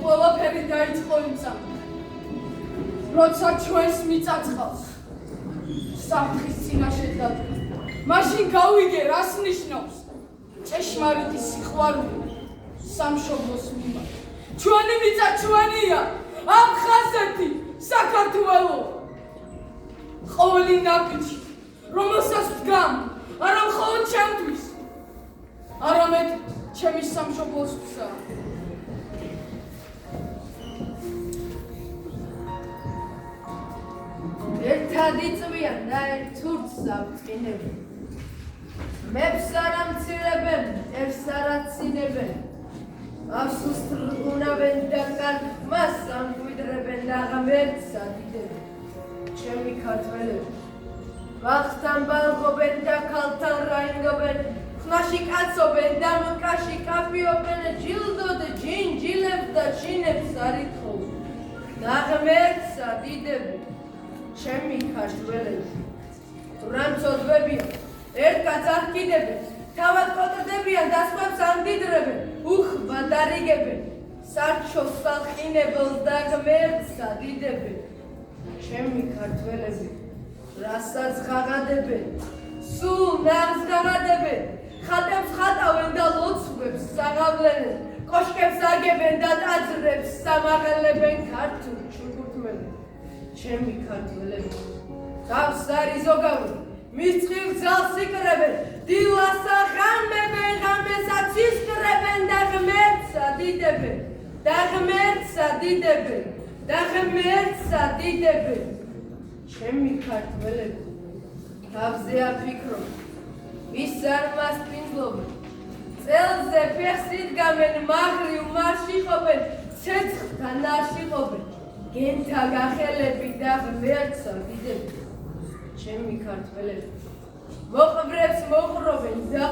ყველაფერი იმცამ. როცა ჩვენს მიწაწყავს საფრთხის წინაშე დადგა. მაშინ გავიგე რას ნიშნავს ჭეშმარიტი სიყვარული სამშობლოს მიმართ. ჩვენი მიწა ჩვენია, აფხაზეთი, საქართველო. ყოველი ნაბიჯი, რომელსაც ვდგამ, არა მხოლოდ ჩემთვის, არამედ ჩემი სამშობლოსთვისა. ერთად იწვიან და ერთ თურქს ავწყინებენ. მეფს არ ამცირებენ, მტერს არ აცინებენ. აფსუსს რღუნავენ და კარგმას ამკვიდრებენ და ღმერთს ადიდებენ. ჩემი ქართველები, ვახტან ბალღობენ და ქალთან რაინგობენ. ხმაში კაცობენ და მკაში კაფიობენ. ჯილდოდ ჯინჯილებს და ჩინებს არ ითხოვენ. და ღმერთს ადიდებენ. ჩემი ქართველები, თუ რამცოდვებიან, ერთ კაცს არკიდებენ, თავად კოტრდებიან და სხვებს ამდიდრებენ, უხბად არიგებენ, სარჩოს სალყინებელს და ღმერთს ადიდებენ. ჩემი ქართველები, რასაც ღაღადებენ, სულ ნაღს ღაღადებენ, ხატებს ხატავენ და ლოცვებს საღავლენენ, კოშკებს აგებენ და ტაძრებს სამაღლებენ ქართულ ჩუქურთმები. ჩემი ქართველები, თავს არ იზოგავენ, მის წყივ ძალს იკრებენ, დილას აღამებენ, ღამესაც ისკრებენ და ღმერთს ადიდებენ. და ღმერთს ადიდებენ. და ღმერთს ადიდებენ. ჩემი ქართველები, თავზე აფიქრობ, ვის არ მასპინძლობენ, წელზე ფეხს იდგამენ, მაღლივ მარში ყოფენ, ცეცხლთან არ შიყოფენ. გენთა გახელები და ღმერთს ადიდებენ. ჩემი ქართველები, მოყვრებს მოყრობენ და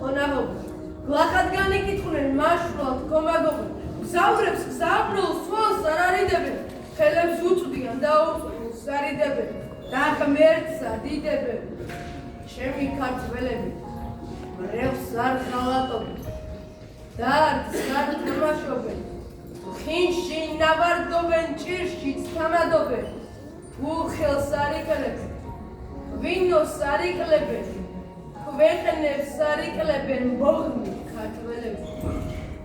ყონაღობენ, გლახად განიკითხნენ, მაშვლად კომაგობენ, გზავრებს გზავრილს სვლას არ არიდებენ, ხელებს უწვდიან და უწყვილს არიდებენ და ღმერთს ადიდებენ. ჩემი ქართველები, მრევლს არ ხალატობენ, დარდს არ თამაშობენ, ხინში ნაბარდობენ, ჭირშიც თამადობენ, უხელს არ იკლებენ, ღვინოს არ იკლებენ, ქვეყნებს არ იკლებენ. ბოღმი ქართველები,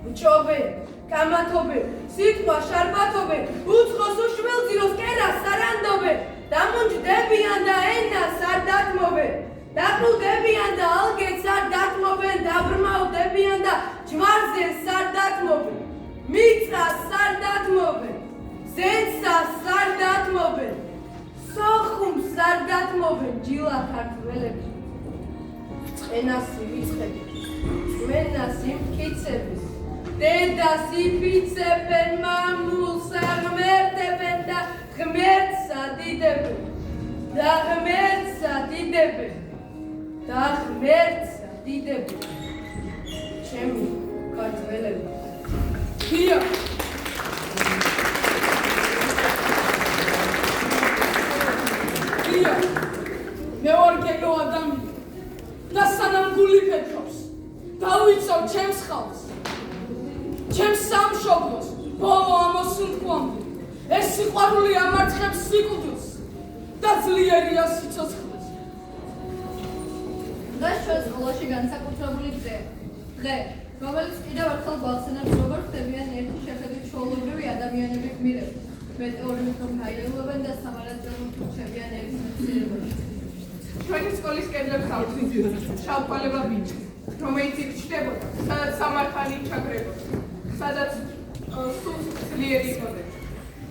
ბჭობენ, კამათობენ, სიტყვა შარბათობენ, უცხოს უშველძიროს კერას არ ანდობენ, დამუნჯდებიან და ენას არ დათმობენ, დაყრუდებიან და ალგეთს არ დათმობენ, დაბრმავდებიან და ჯვარზენს არ დათმობენ, მიწას არ დათმობენ, ზენსას არ დათმობენ, სოხუმს არ დათმობენ. ჯილა ქართველები, წყენასი ვიწყებით, წმენას იმტკიცების, დედას იფიცებენ, მამულს აღმერთებენ და ღმერთს ადიდებენ. და ღმერთს ადიდებენ. და ღმერთს ადიდებენ. ჩემი ქართველები, ღია მე ვარ გეგო ადამიანი და სანამ გული ფეთქობს, დავიცავ ჩემს ხალხს, ჩემს სამშობლოს, ბოლო ამოსუნთქვამდე. ეს სიყვარული ამარცხებს სიკვდილს და ძლიერია სიცოცხლეს. დღეს ჩვენს სკოლაში განსაკუთრებული დღეა. დღე, რომელიც კიდევ ერთხელ გვახსენებს, როგორ ხდებიან ერთი შეხედვით ჩვეულებრივი ადამიანები გმირები, მეტეორით რომ გაიელვებენ და სამარადრეულოდ რჩებიან ერის მცირებაში. ჩვენი სკოლის კედლებს ავთვით შავყვალება ბიჭი, რომელიც იქ ჩნდებოდა, სადაც სამართალი ჩაგრებოდა, სადაც სულ ძლიერი იყოდა.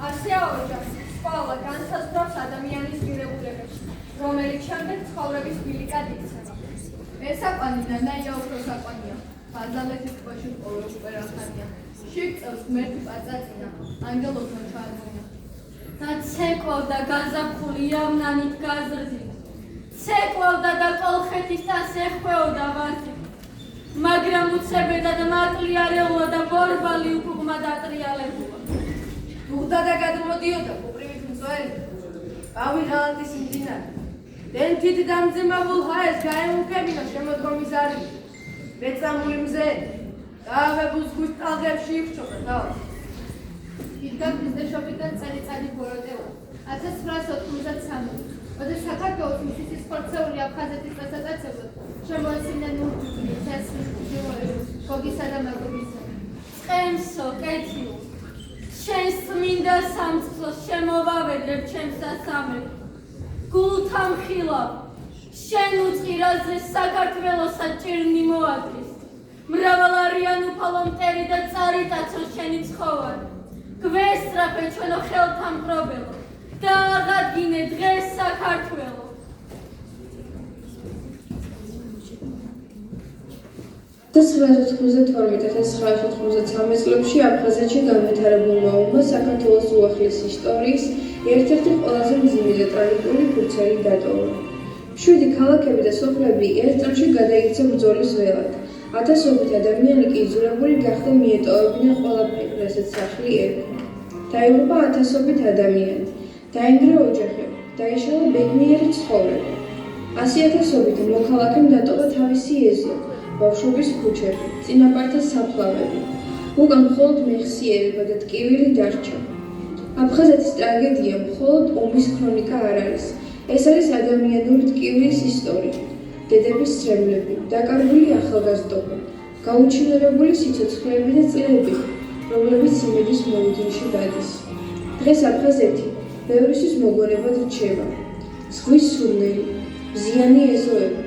ასეა ოჯახს სკოლა განსაზღვრავს ადამიანის ღირებულებებში, რომელიც შემდეგ ცხოვრების ბილიკად იქცევა. მესაყვანი ნანაია უფრო საყვანია, ბაზალეთის ტბაში ყოველ უპერახანია, შიგ წელს ღმერთი პაწაწინა, ანგელოზმა ჩაადგინა. და ცეკვავდა გაზაფხული იამნანით გაზრდილი, ცეკვავდა და კოლხეთისთან ეხვეოდა ვაზი, მაგრამ უცებედად მატლი არეულა და ბორბალი უკუღმა დატრიალებულა. დუღდა და გადმოდიოდა კუპრივით მწვერი, ავი ღალატის მდინარე. დენთით დამძიმავულ ჰაერს გაემუქებინა შემოდგომის არი, მეწამული მზე, გაავებულ ზღვის ტალღებში იფრჩობა თავად. დიდად მიზნეშობიდან წელიწადი ბოროტევა 1993 როდის საქართველოს მისის ხორცეული აფხაზეთის დასაწესებლად შემოეცილნენ ურთული გოგისა და მაგობისა Ემსო, კეთილ, შენს წმინდა სამწყლოს შემოვავედრებ ჩემს დასამრეთ, გულთა მხილავ, შენ უწყირაზე საქართველოსა ჭირნი მოადგეს, მრავალარიან უფალო მტერი და წარიტაცო შენი ცხოვარი, გვესწრაფე ჩვენო ხელთა მპყრობელო და აღადგინე დღეს საქართველო. 1992-1993 წლებში აფხაზეთში განვითარებულმა ომმა საქართველოს უახლეს ისტორიის ერთ-ერთი ყველაზე მძიმე და ტრაგიკული ფურცელი დატოვა. 7 ქალაქები და სოფლები ერთ წამში გადაიქცა ბრძოლის ველად. ათასობით ადამიანი კი იძულებული გახდა მიეტოვებინა ყველაფერი, რასაც სახლი ერქვა. დაიღუპა ათასობით ადამიანი, დაინგრა ოჯახები, დაიშალა ბედნიერი ცხოვრება. 100,000-ობით მოქალაქემ დატოვა თავისი ეზო. ბავშვობის ქუჩები, წინაპართა საფლავები, უკან მხოლოდ მეხსიერება და ტკივილი დარჩა. აფხაზეთის ტრაგედია მხოლოდ ომის ქრონიკა არ არის. ეს არის ადამიანური ტკივილის ისტორია. დედების სრემლები, დაკარგული ახალგაზრდობა, გაუჩინარებული სიცოცხლეები და წლები, რომლებიც იმედის მოუდინში დადის. დღეს აფხაზეთი ბევრისთვის მოგონებად რჩება. ზღვის სურნელი, მზიანი ეზოები,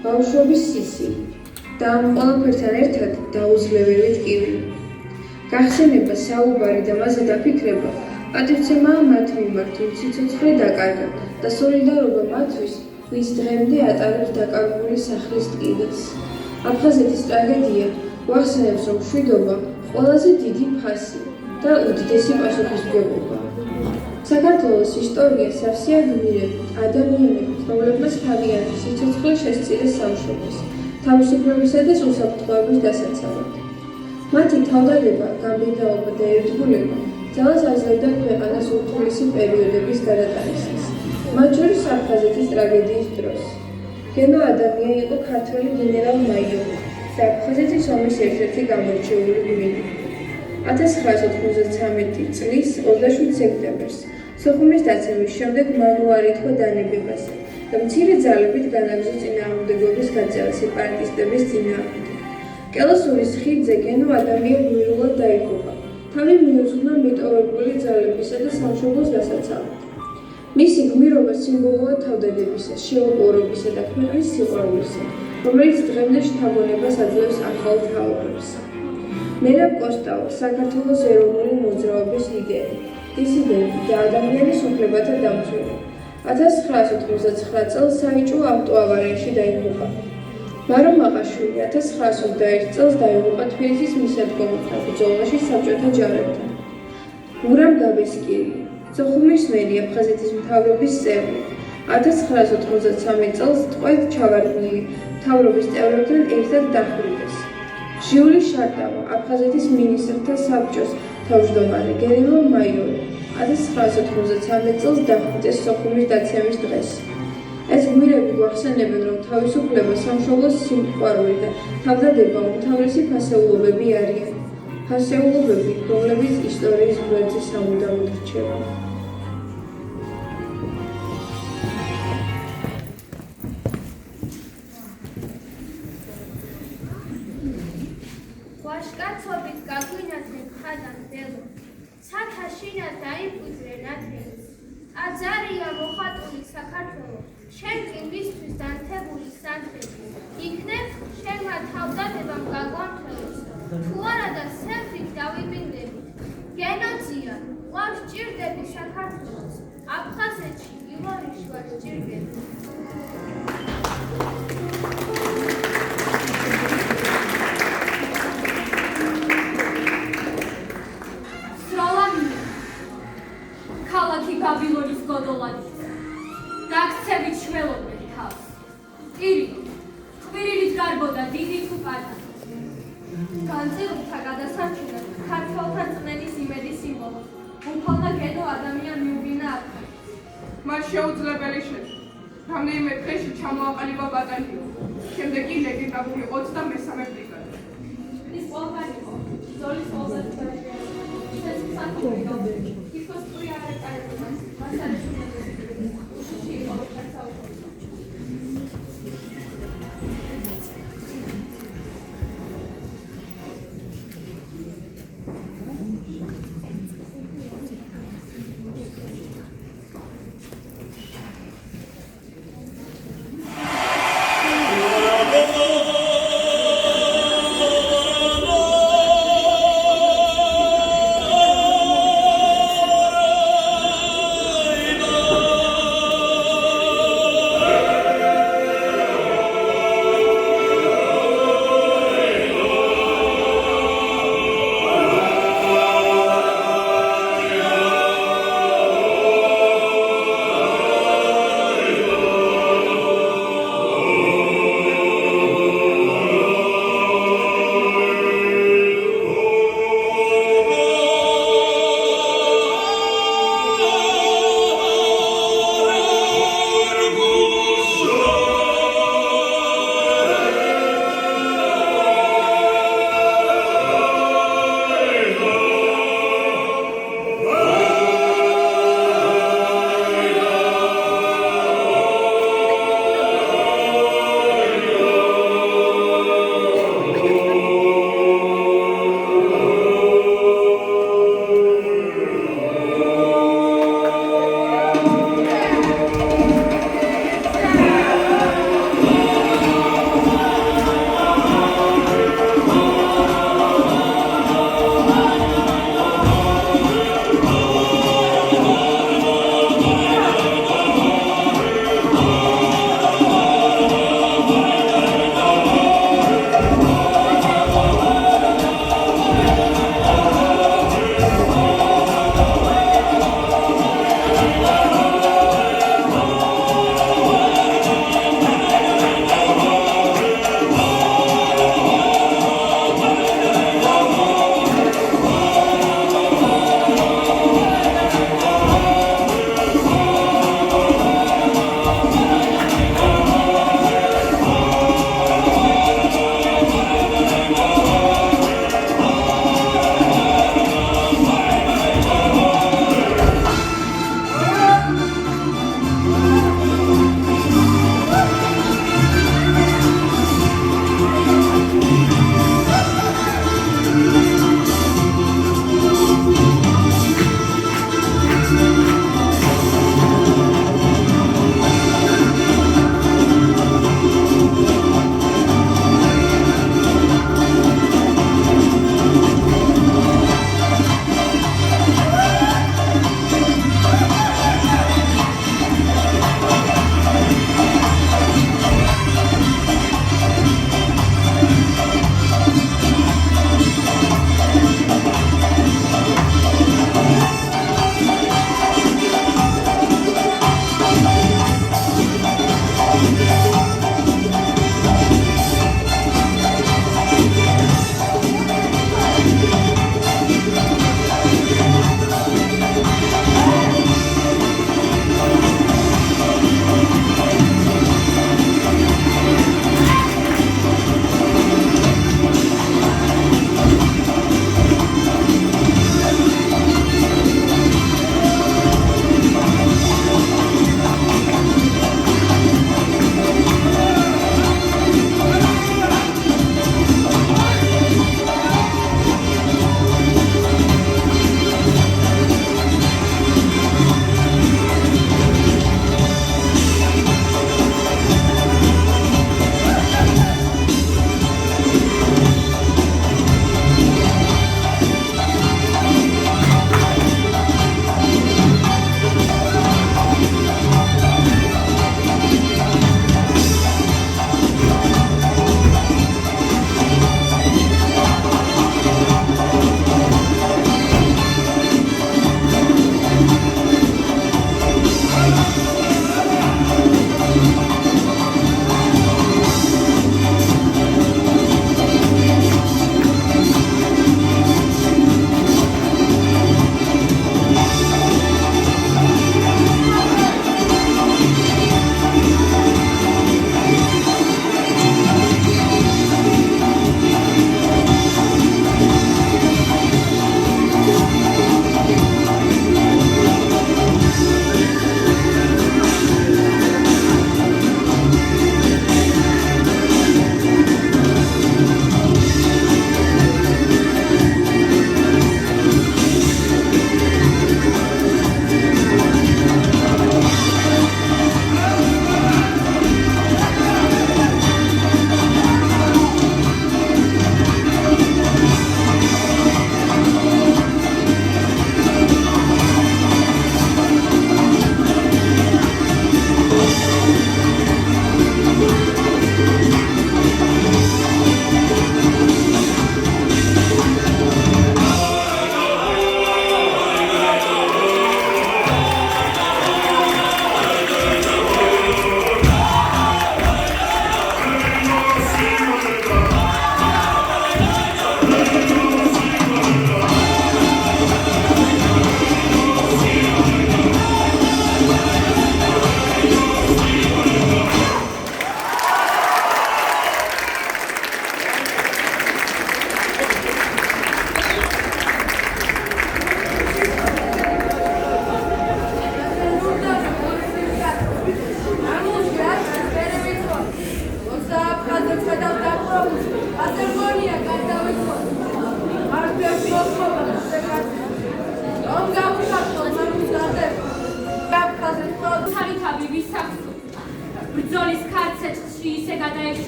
ბავშვობის სისხლი. და ამ ყველაფერთან ერთად დაუძლეველი ტკივილი. გახსენება, საუბარი და მასზე დაფიქრება პატივცემაა მათ მიმართ, ვინც სიცოცხლე დაკარგა და სოლიდარობა მათთვის, ვინც დღემდე ატარებს დაკარგული სახლის ტკივილს. აფხაზეთის ტრაგედია გვახსენებს, რომ მშვიდობა ყველაზე დიდი ფასი და უდიდესი პასუხისმგებლობა. საქართველოს ისტორია სავსეა გმირებით, ადამიანებით, რომლებმაც თავიანთი სიცოცხლე შესწირეს სამშობლოს. თავისუფლებისა და უსაფრთხოების დასაცავად. მათი თავდადება, გაბედაობა და ერთგულება ძალას აძლევდა ქვეყანას ურთულესი პერიოდების გადატანისას, მათ შორის აფხაზეთის ტრაგედიის დროს. გენო ადამია იყო ქართველი გენერალ-მაიორი და აფხაზეთის ომის ერთ-ერთი გამორჩეული გმირი. 1993 წლის 27 სექტემბერს სოხუმის დაცემის შემდეგ მან უარი თქვა დანებებაზე და მცირე ძალებით განაგრძო წინააღმდეგობის გაწევა სეპარატისტების წინააღმდეგ. კელოსურის ხიდზე გენო ადამია გმირულად დაიღუპა, თავი მიუძღვნა მიტოვებული ძალებისა და სამშობლოს დასაცავად. მისი გმირობა სიმბოლოა თავდადებისა, შეუპოვრობისა და ქვეყნის სიყვარულისა, რომელიც დღემდე შთაგონებას აძლევს ახალ თაობებს. მერაბ კოსტავა, საქართველოს ეროვნული მოძრაობის ლიდერი, დისიდენტი და ადამიანის უფლებათა დამცველი. 1999 წელს საიჭუო ავტოავარიაში დაიღუპა. მარო მაყაშვილი 1921 წელს დაიღუპა თბილისის მისადგომთან ბრძოლაში საბჭოთა ჯარებთან. გურამ გაბესკირი, სოხუმის მერი, აფხაზეთის მთავრობის წევრი, 1993 წელს ტყვედ ჩავარდნილი მთავრობის წევრებთან ერთად დახვრიტეს. ჟიული შარტავა, აფხაზეთის მინისტრთა საბჭოს თავმჯდომარე, გენერალ-მაიორი, 1993 წელს დახვრიტეს სოხუმის დაცემის დღეს. ეს გმირები გვახსენებენ, რომ თავისუფლება, სამშობლოს სიმყვარული და თავდადება უმთავრესი ფასეულობები არიან. ფასეულობები, რომლებიც ისტორიის გვერდზე სამუდამოდ რჩება. ვაშკაცობით გაგვინათლებ ხადან დელო, ცათაშინა დაიფუძრე ნათელს. აძარია მოხატული საქართველო, შენ კი მისთვის დანთებული სანთელი. იქნებ შენმა თავდადებამ გაგვამთელოს, თუ არა და სემფრით დავიბინდებით. გენოცია, ვარ სჭირდები საქართველოს, აფხაზეთში ილონიშ ვარ სჭირდები. ქალაქი ბაბილონის გოდოლად დაქცევით შველობდნენ თავს. ირიკ, ყვირილით გარბოდა დიდი თუ პატარა. განწილულთა გადასარჩენად ქართველთა წმენის იმედის სიმბოლო. უფალმა გენო ადამიან მიუვინა აფხაზეთს. მათ შეუძლებელი შეძლო. რამდენიმე დღეში ჩამოაყალიბა ბატალიონი. შემდეგ კი ლეგენდარული 23 ბრიგადა. ის ყველგან იყო. ბრძოლის ყველაზე თითქოს პური არ ეკარებოდა მას არ ეშინებოდა უშუში იყო ხარცაუხო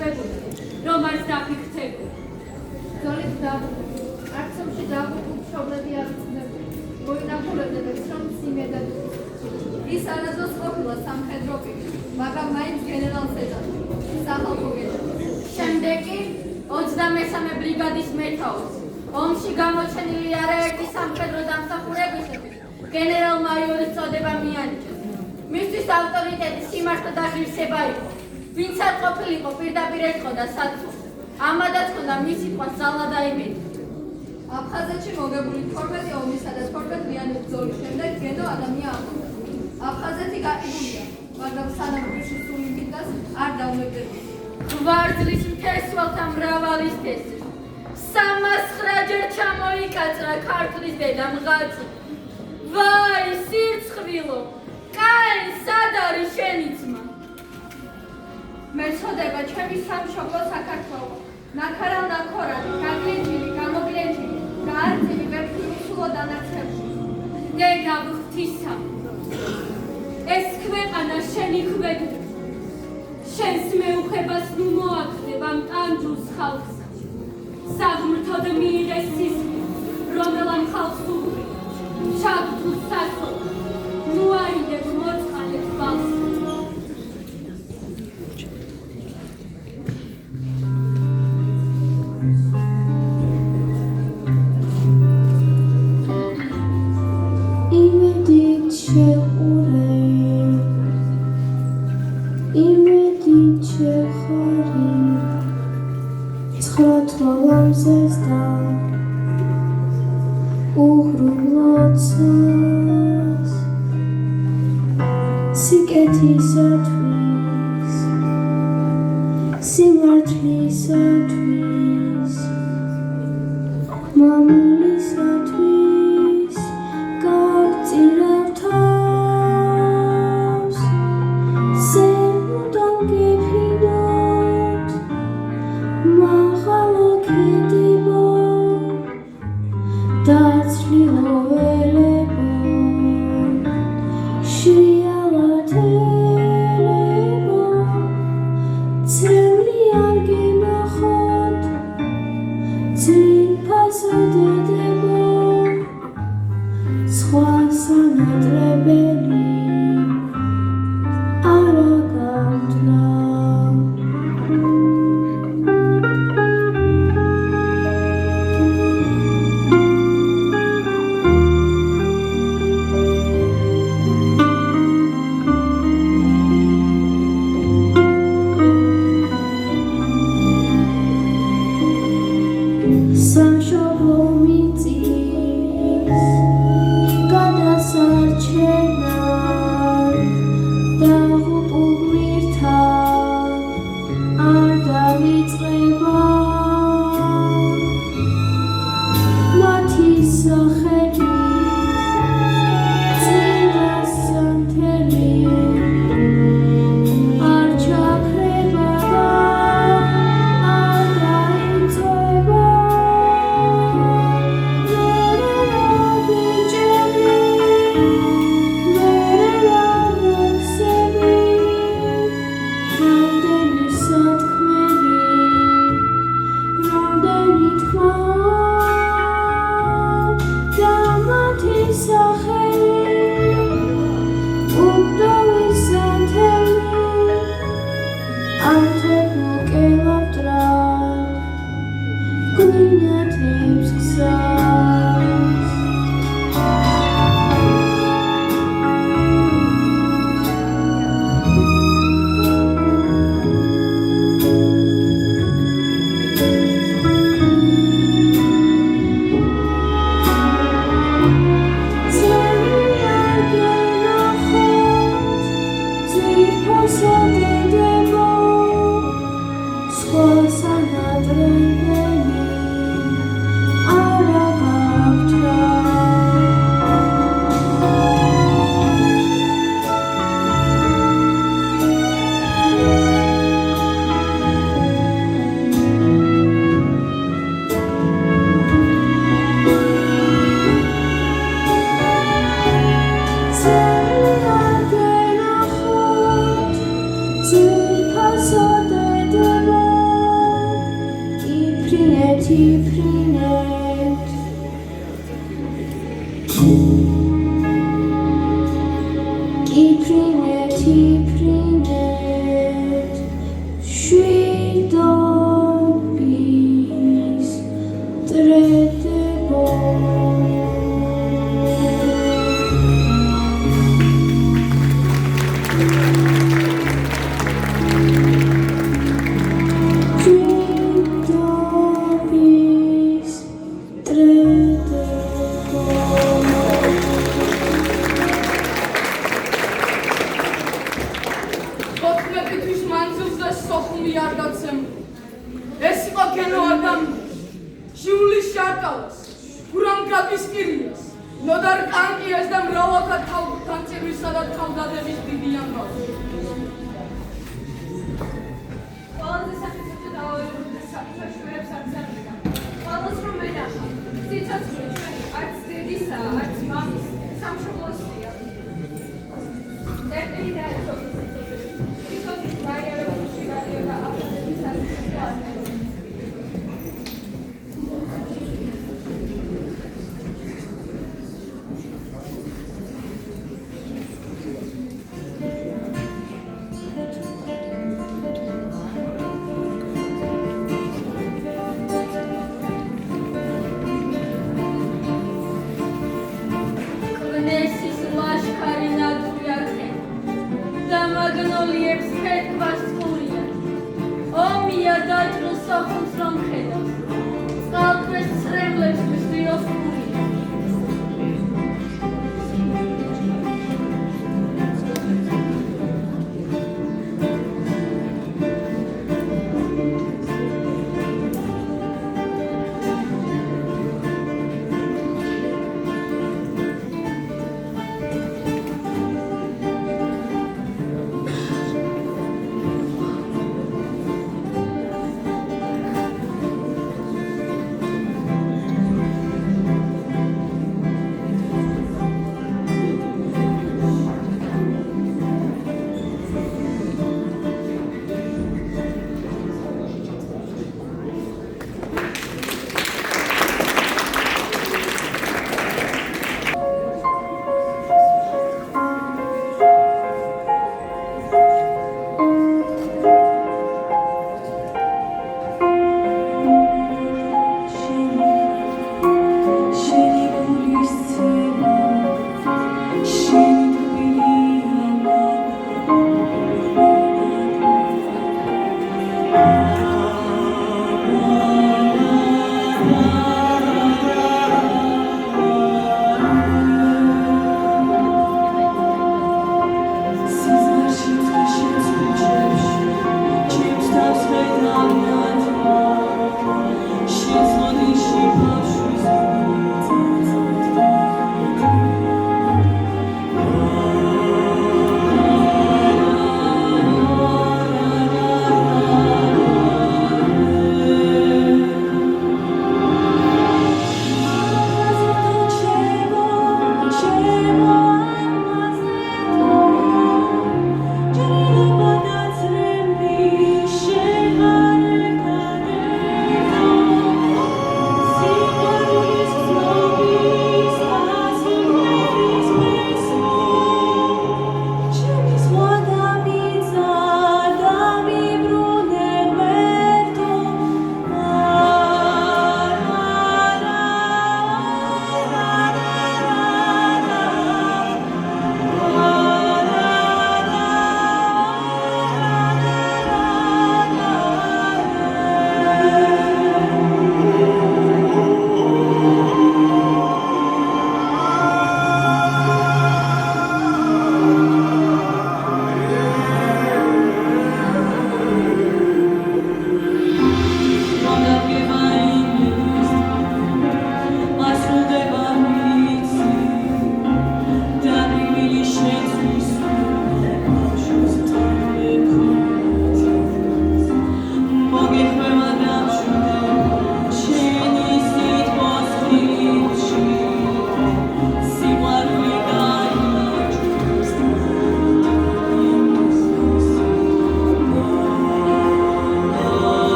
დაიშვებოდა, რომ არც დაფიქრდებოდა. ზოლით დაბუდა. არცომში დაბუდა მშობლები არ უწნებდა. მოინახულებდა და ცრომს იმედად. ის არასდროს ყოფილა სამხედრო პირი, მაგრამ მაინც გენერალს ეძახდა. სახალხო გენერალს. შემდეგ კი 23 ბრიგადის მეთაურს, ომში გამოჩენილი არაერთი სამხედრო დამსახურებისათვის გენერალ-მაიორის წოდება მიანიჭეს. მისთვის ავტორიტეტი სიმართლე და ღირსება იყო, ვინც არ ყოფილიყო პირდაპირ ეტყოდა საწმოს. ამადაც ჰქონდა მის სიტყვას ძალა და იმედი. აფხაზეთში მოგებული 12 ომისა და 12-იანი ბრძოლის შემდეგ გენო ადამია აღდგა. აფხაზეთი გაყიდულია, მაგრამ სანამ გუშინ სული მინდას არ დაუნებდებოდა. ღვიძლის მთესვალთა მრავალის თესლი. 309-ჯერ ჩამოიკაწრა ქართლის დედა მღაწი. ვაი, სირცხვილო, კაენ, სად არის შენი ძმა? მეწოდება ჩემი სამშობლო საქართველო. ნაქარალ ნაქორალი, გაგლენჯილი, გამოგლენჯილი, გაარწივი ვეფხვი სულო დანარჩებში. დედა ღვთისა, ეს ქვეყანა შენი ხვედრია. შენს მეუხებას ნუ მოახდებ ამ ტანჯულს ხალხსა. საღმრთოდ მიიღეს სისხლი, რომელ ამ ხალხს უღრია. ჩაგდულ საქონლად, ნუ აიდებ მოწყალებ ბალს. იმედით შეყურე, იმედით შეხარი, ცხრა თვალამზეს და უღრუბლოცას, სიკეთისათვის, სიმართლისათვის, მამულისათვის, გავწირავ თავს, ზემოდან გეფინოთ, მაღალო ქედებო, დაცლილო ველებო, შრიალად ელებო, წრემლი არ გენახოთ, ძვირფასო დედებო, სხვა სანატრებელი არა გავდნა. სამშობლო მიწის გადასარჩენად და ღუპულ გვირთან არ დავიწყება მათი სახელი წინასწარმთელი არ ჩაქრება და არ დაიწვება.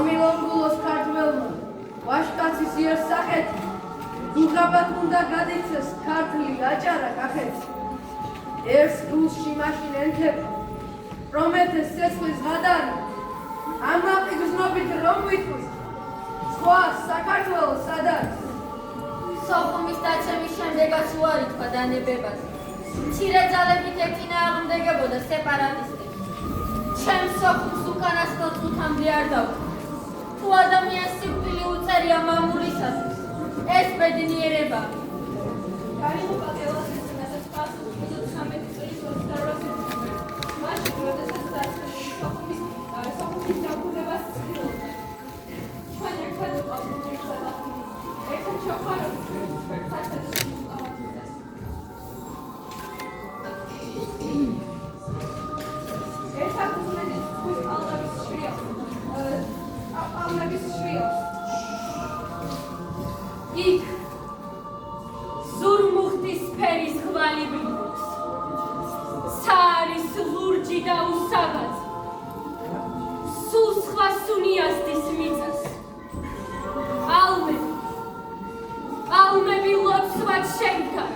ამილონგულოს ქართველმა ვაშკაცის იერსახეთ გუღაბად უნდა გადიცეს ქართლი აჭარა კახეთ ერს გულში მაშინ ენთება პრომეთეს ცეცხლის ღადარი ამაყი გზნობით რომ ვითქვის სხვა საქართველოს სად არის სოხუმის დაცემის შემდეგაც უარი თქვა დანებებას. მცირე ძალებით ეწინააღმდეგებოდა სეპარატისტებს. ჩემს სოხუმს უკანასკნელ წუთამდე არ დავთვალ. თუ ადამიანს სიკვდილი უწერია მამულისათვის, ეს ბედნიერება. გაიღო პატეონას ეცნასაც პასუხი 19 წლის 28 სექტემბერში. მაშინ, როდესაც დაწყებული სოხუმის დაბრუნებას ცდილობდა. ჩვენ ერთად ვიყავით ერთად ჩავხაროთ საერთაშორისო ავადმყოფს. ერთად უზრედით თქვის ალდავის შრიალს. ალდავის შრიალს. იქ ზურმუხტის ფერის ღვალი ბრუნავს. საარის ლურჯი და უსაბად. სულ სხვა სუნიასდის მიწას. ალმები ლოცვად შენქარ.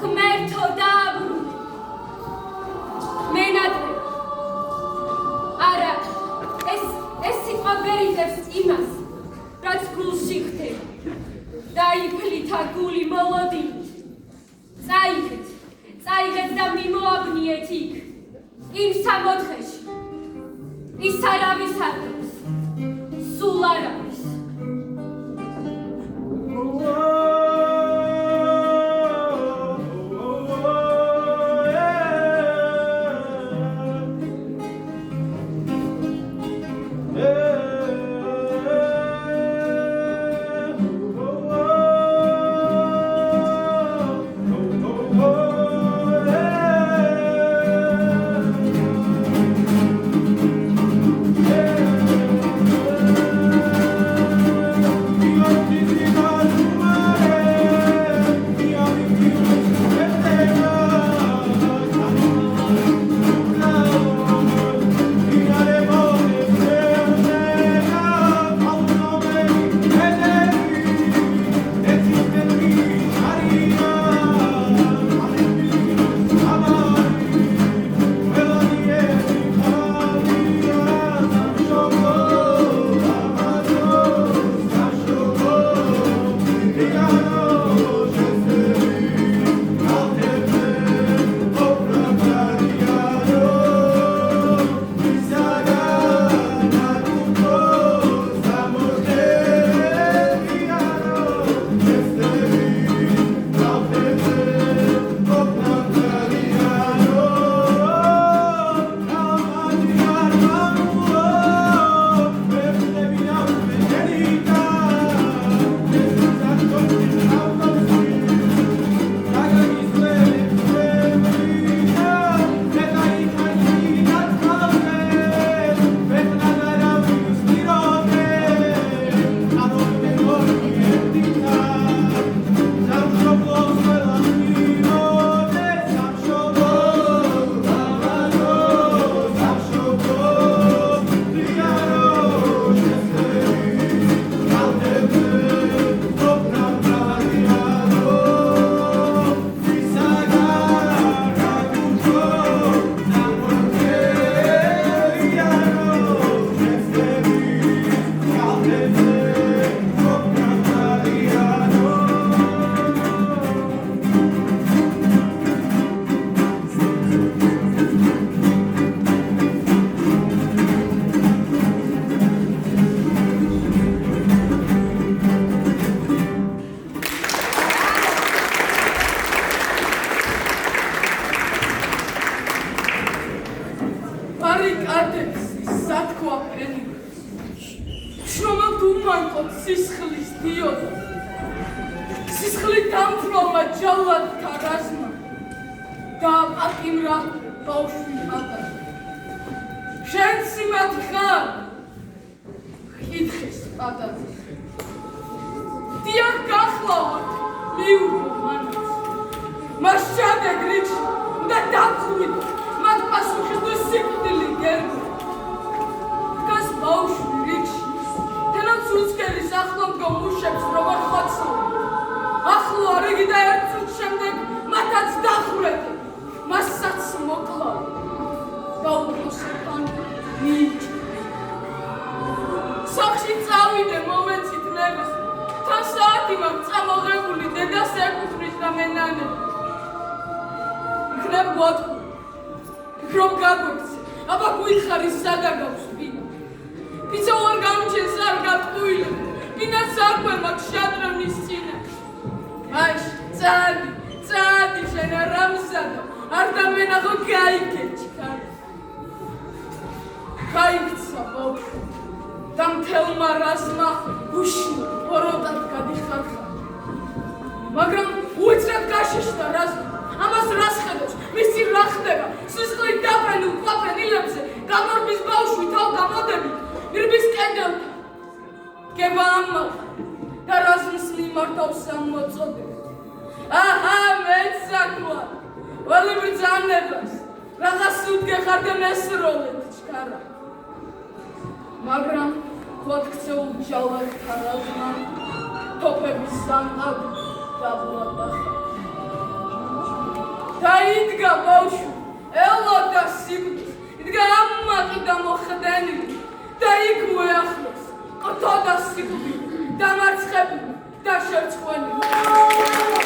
ღმერთო დააბრუნე. მენადრე. არა, ეს სიტყვა ვერიდებს იმას, რაც გულში ხდება. დაიფლითა გული მოლოდინით. წაიღეთ და მიმოაბნიეთ იქ, იმ სამოთხეში. ის არავის არ აქვს, სულ არავის. მას შემდეგ რიგში უნდა დაფხვით მათ პასუხის თუ სიკვდილი მენანე იქნებ გვაქვს რომ გაგვექცე აბა გვითხარი სადაგავს ბინა ბიცა არ გამჩენს არ გატყუილებ ბინა საქმე მაქვს შადრევნის წინაშე მაშ წადი შენ არ ამსადო არ დამენაღო გაიგეჩი გაიქცა ბავშვი და მთელმა რასმა უშნო ოროდად გადიხარხა მაგრამ უეცრად გაშიშდა რასმა ამას რას ხედავს მისი რა ხდება სისხლით დაფენილ ყვაფენილებზე გამორბის ბავშვი თავ დამოდებით ნირბის კენდელთან გება ამაყა და რაზმს მიმართავს სამოწოდებად აჰა მეცაკვა ვალი ბრძანებას რაღაც უდგეხარ და მესროლეთ ჩქარა მაგრამ ხოთქცეულ ჯალად თარაზმა თოფების სამყავ დაბლადახა დაიდგა ბავშვი ელოდა სიკვდილს იდგა ამმაკი და მოხდენილი და იქვე ახლოს ყოთოდა სიკვდილი დამარცხებული და შერცხვენილი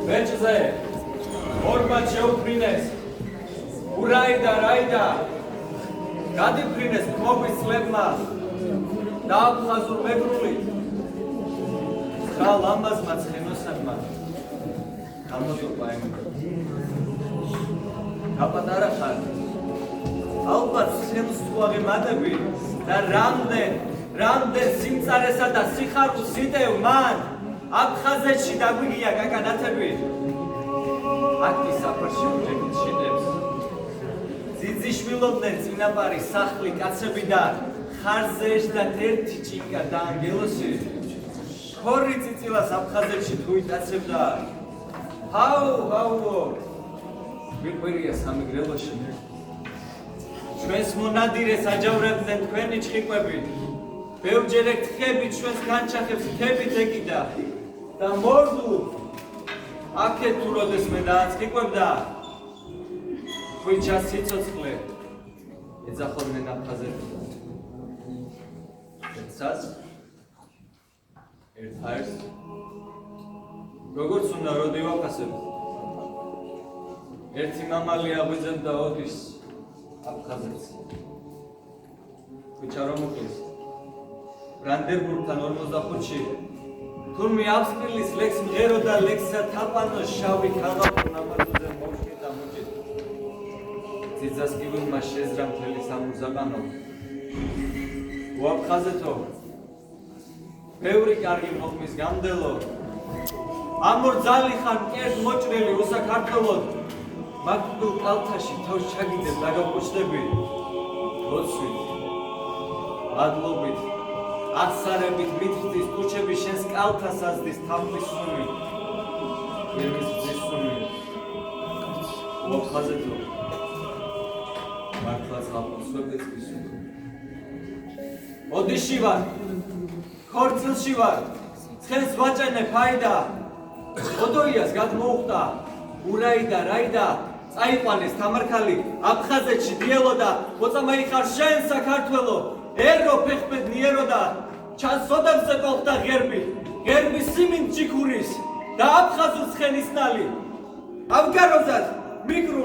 Večeze, orbat შეუფრინეს, ურაიდა, რაიდა, გადიფრინეს ქობის წლებმა, დააფხაზურ მეგრული, ხალ ამაზმა ცხენოსანმა, გამოდიოყვა ემიგრო. გაპატარა ხარ, ალბათ ცხენს უაღემადები და რამდენ სიმწარესა და სიხარულს იდევ მან, აფხაზეთში დაგვიგია კაკადათები. აქტი საფარში უჯებით შიდებს. ძიძიშვილობდნენ წინაპარი სახლი კაცები და ხარზე ეშდათ ერთი ჭინკა და ანგელოსი. ხორი წიწილას აფხაზეთში თუ იტაცებდა. ჰაუ, მიყვირია სამეგრელოში. ჩვენს მონადირეს აჯავრებდნენ თქვენი ჩხიკვები. ბევრჯერ ეგ თხები ჩვენს განჩახებს თებით ეკიდა და მორდუ აქეთ თუ როდესმე დააწყვეტდა ხვიჩა სიცოცხლე ეძახოდნენ აფხაზეთს ერთსაც ერთაერს როგორც უნდა როდი ვაფასებ ერთი მამალი აღვიძებდა ოდის აფხაზეთს ხვიჩა რომ მოკლის ბრანდენბურგთან 45-ში თურმე აფსკილის ლექს მღერო და ლექსა თაპანო შავი ქაღალდ ნამარხზე მოშკი და მოჭი ძიძას კიბულმა შეზრა მთელი სამუზაბანო უაფხაზეთო ბევრი კარგი მოხმის გამდელო ამორძალი ხარ მკერდ მოჭრელი უსაქართლოდ მაგდულ კალთაში თავს ჩაგიდებ დაგაუჩდები როცვით ადლობით აღსარებით მითრდის კუჩები შენს კალთას აზდის თამბის სუნი გერმის ძის სუნი უაფხაზეთო მართლაც ხალხოსვებდეს ვისუნი ოდიში ვარ ხორცილში ვარ ცხენს ვაჭენე ფაიდა ოდოიას გადმოუხტა ურაიდა რაიდა წაიყვანეს თამარქალი აფხაზეთში დიელოდა მოწამაიხარ შენ საქართველო ერო ფეხბედ ნიეროდა ჩანს სოდავზე ყოხდა ღერბი სიმინ ჩიქურის და აფხაზურ ცხენის ნალი ავგაროზად მიკრო